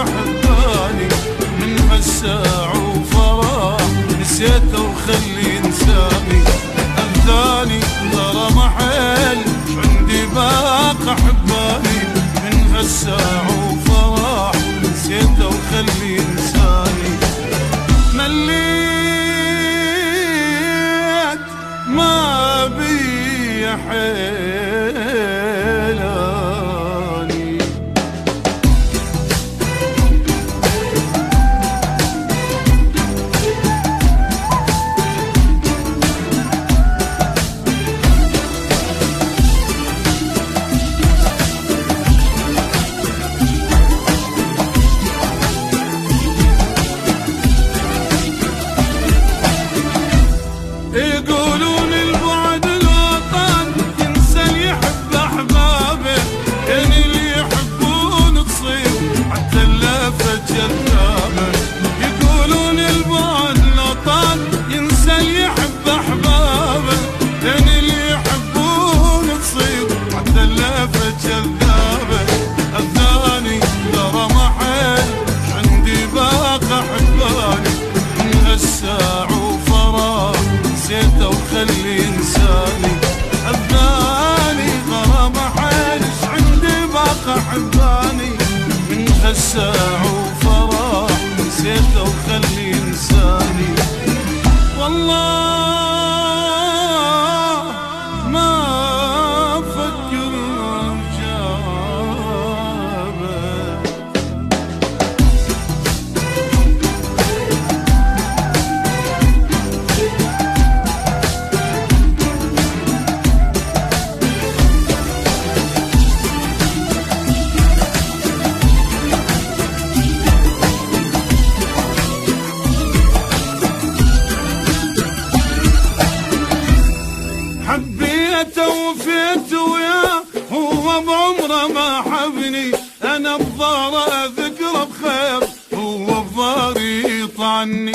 أحباني من هالساع وفراح نسيته وخلي إنساني أذاني ترى محل عندي باقي أحباني من هالساع وفراح نسيته وخلي إنساني مليت ما بي حيلاني يقولون البعد الوطن ينسى اللي يحب احبابه، يعني اللي يحبون تصير حتى اللافه جذابه. يقولون البعد الوطن ينسى اللي يحب احبابه، يعني اللي يحبون تصير حتى اللافه جذابه. اذاني ترى محل عندي باقي احباني من هالساع وفراغ نسيته وخلي إنساني أذاني غرام حالش عندي باقي أحباني من هالساع وفراح نسيته وخلي إنساني. والله ما أفكر أرجابه. حبيته وفيته وياه هو بعمره ما حبني، انا بضاره اذكره بخير هو بضاري يطعني.